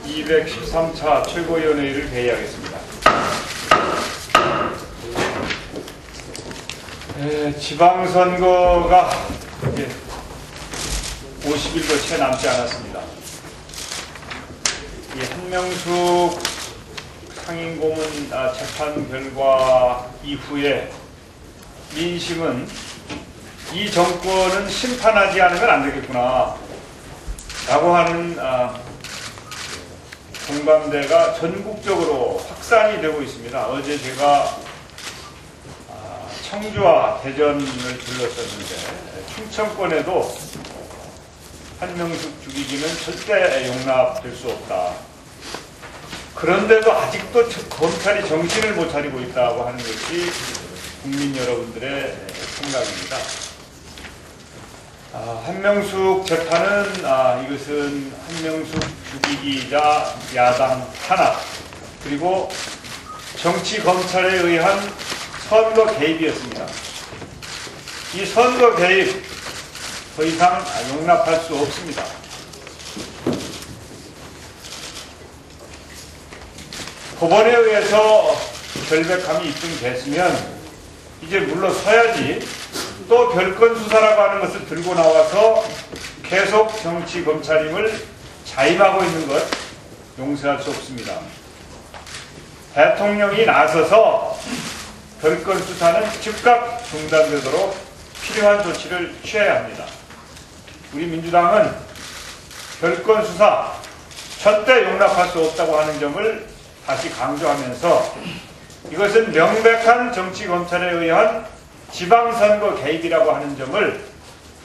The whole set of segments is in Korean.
213차 최고위원회의를 개의하겠습니다. 지방선거가 이제 50일도 채 남지 않았습니다. 이 한명숙 상임고문 재판 결과 이후에 민심은 이 정권은 심판하지 않으면 안 되겠구나 라고 하는 공감대가 전국적으로 확산이 되고 있습니다. 어제 제가 청주와 대전을 들렀었는데 충청권에도 한명숙 죽이기는 절대 용납될 수 없다. 그런데도 아직도 검찰이 정신을 못 차리고 있다고 하는 것이 국민 여러분들의 생각입니다. 한명숙 재판은 이것은 한명숙 죽이기자 야당 탄압 그리고 정치 검찰에 의한 선거 개입이었습니다. 이 선거 개입 더 이상 용납할 수 없습니다. 법원에 의해서 결백함이 입증됐으면 이제 물러서야지 또 별건 수사라고 하는 것을 들고 나와서 계속 정치 검찰임을 자임하고 있는 것 용서할 수 없습니다. 대통령이 나서서 별건 수사는 즉각 중단되도록 필요한 조치를 취해야 합니다. 우리 민주당은 별건 수사 절대 용납할 수 없다고 하는 점을 다시 강조하면서 이것은 명백한 정치 검찰에 의한 지방선거 개입이라고 하는 점을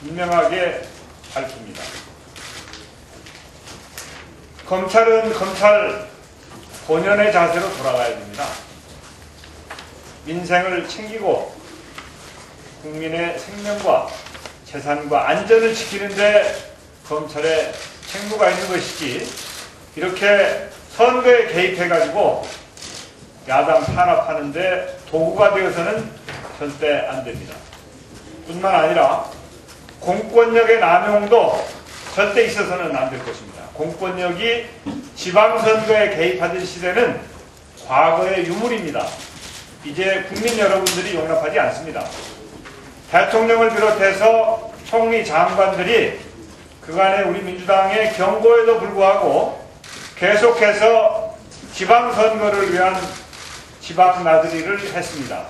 분명하게 밝힙니다. 검찰은 검찰 본연의 자세로 돌아가야 됩니다. 민생을 챙기고 국민의 생명과 재산과 안전을 지키는 데 검찰의 책무가 있는 것이지 이렇게 선거에 개입해가지고 야당 탄압하는데 도구가 되어서는 절대 안 됩니다. 뿐만 아니라 공권력의 남용도 절대 있어서는 안 될 것입니다. 공권력이 지방선거에 개입하던 시대는 과거의 유물입니다. 이제 국민 여러분들이 용납하지 않습니다. 대통령을 비롯해서 총리 장관들이 그간의 우리 민주당의 경고에도 불구하고 계속해서 지방선거를 위한 지방 나들이를 했습니다.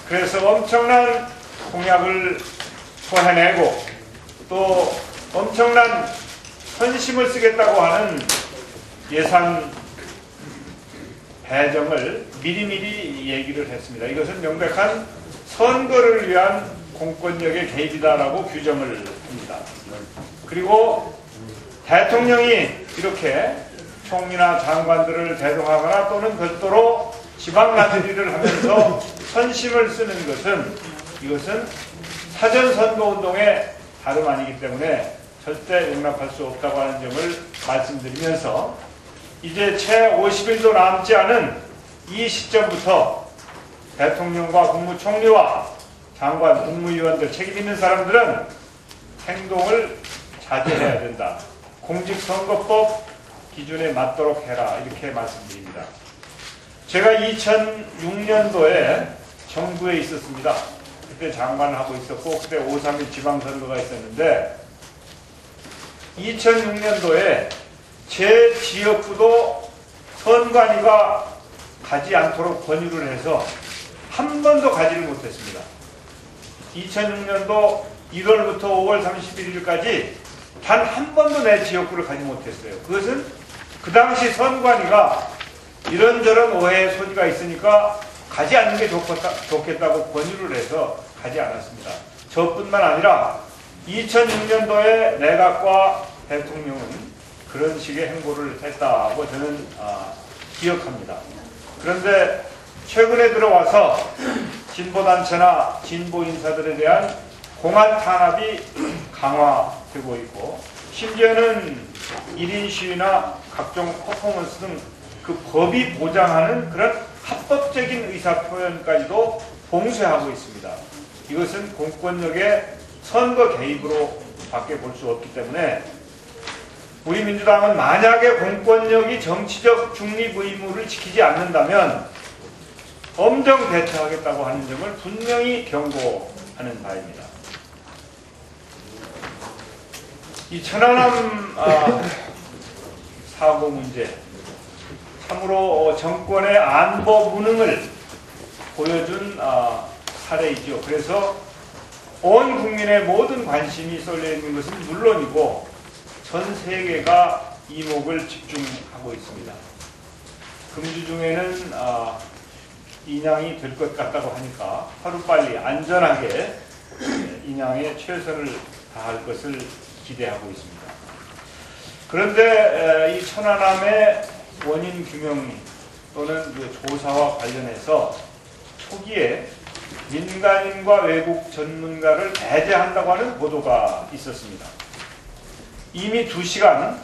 그래서 엄청난 공약을 토해내고 또 엄청난 헌심을 쓰겠다고 하는 예산 배정을 미리미리 얘기를 했습니다. 이것은 명백한 선거를 위한 공권력의 개입이다라고 규정을 합니다. 그리고 대통령이 이렇게 총리나 장관들을 대동하거나 또는 별도로 지방 나들이를 하면서 선심을 쓰는 것은 이것은 사전선거운동의 다름 아니기 때문에 절대 용납할 수 없다고 하는 점을 말씀드리면서 이제 채 50일도 남지 않은 이 시점부터 대통령과 국무총리와 장관, 국무위원들 책임 있는 사람들은 행동을 자제해야 된다. 공직선거법 기준에 맞도록 해라. 이렇게 말씀드립니다. 제가 2006년도에 정부에 있었습니다. 그때 장관을 하고 있었고 그때 5.3일 지방선거가 있었는데 2006년도에 제 지역구도 선관위가 가지 않도록 권유를 해서 한 번도 가지를 못했습니다. 2006년도 1월부터 5월 31일까지 단 한 번도 내 지역구를 가지 못했어요. 그것은 그 당시 선관위가 이런저런 오해의 소지가 있으니까 가지 않는 게 좋겠다고 권유를 해서 가지 않았습니다. 저뿐만 아니라 2006년도에 내각과 대통령은 그런 식의 행보를 했다고 저는 기억합니다. 그런데 최근에 들어와서 진보단체나 진보 인사들에 대한 공안 탄압이 강화되고 있고 심지어는 1인 시위나 각종 퍼포먼스 등 그 법이 보장하는 그런 합법적인 의사표현까지도 봉쇄하고 있습니다. 이것은 공권력의 선거 개입으로 밖에 볼 수 없기 때문에 우리 민주당은 만약에 공권력이 정치적 중립 의무를 지키지 않는다면 엄정 대처하겠다고 하는 점을 분명히 경고하는 바입니다. 이 천안함 사고 문제, 참으로 정권의 안보 무능을 보여준 사례이죠. 그래서 온 국민의 모든 관심이 쏠려 있는 것은 물론이고 전 세계가 이목을 집중하고 있습니다. 금주 중에는 인양이 될 것 같다고 하니까 하루빨리 안전하게 인양에 최선을 다할 것을 기대하고 있습니다. 그런데 이 천안함의 원인 규명 또는 그 조사와 관련해서 초기에 민간인과 외국 전문가를 배제한다고 하는 보도가 있었습니다. 이미 2시간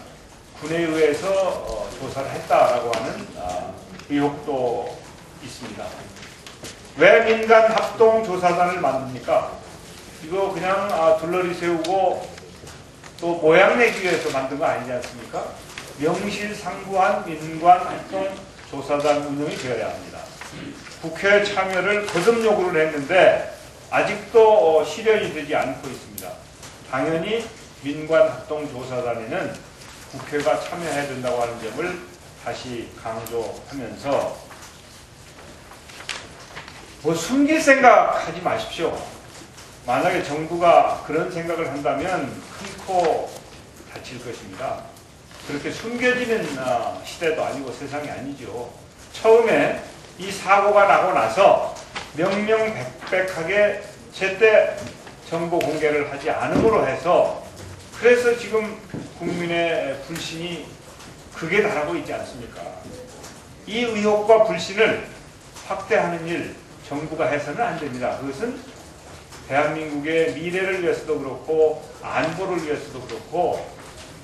군의회에서 조사를 했다라고 하는 의혹도 있습니다. 왜 민간 합동조사단을 만듭니까? 이거 그냥 둘러리 세우고 또 모양 내기 위해서 만든 거 아니지 않습니까? 명실상부한 민간 합동조사단 운영이 되어야 합니다. 국회 참여를 거듭 요구를 했는데 아직도 실현이 되지 않고 있습니다. 당연히 민간 합동조사단에는 국회가 참여해야 된다고 하는 점을 다시 강조하면서 숨길 생각 하지 마십시오. 만약에 정부가 그런 생각을 한다면 큰 코 다칠 것입니다. 그렇게 숨겨지는 시대도 아니고 세상이 아니죠. 처음에 이 사고가 나고 나서 명명백백하게 제때 정보 공개를 하지 않음으로 해서 그래서 지금 국민의 불신이 극에 달하고 있지 않습니까? 이 의혹과 불신을 확대하는 일 정부가 해서는 안 됩니다. 그것은 대한민국의 미래를 위해서도 그렇고 안보를 위해서도 그렇고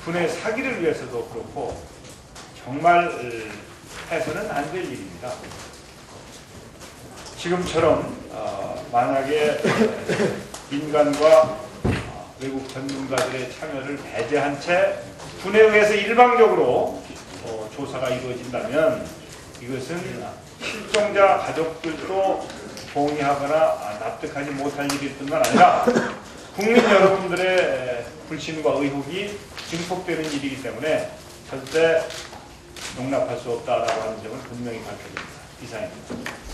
군의 사기를 위해서도 그렇고 정말 해서는 안 될 일입니다. 지금처럼 만약에 민간과 외국 전문가들의 참여를 배제한 채 군의회에서 일방적으로 조사가 이루어진다면 이것은 실종자 가족들도 동의하거나 납득하지 못할 일일 뿐만 아니라 국민 여러분들의 불신과 의혹이 증폭되는 일이기 때문에 절대 용납할 수 없다라고 하는 점을 분명히 밝혀드립니다. 이상입니다.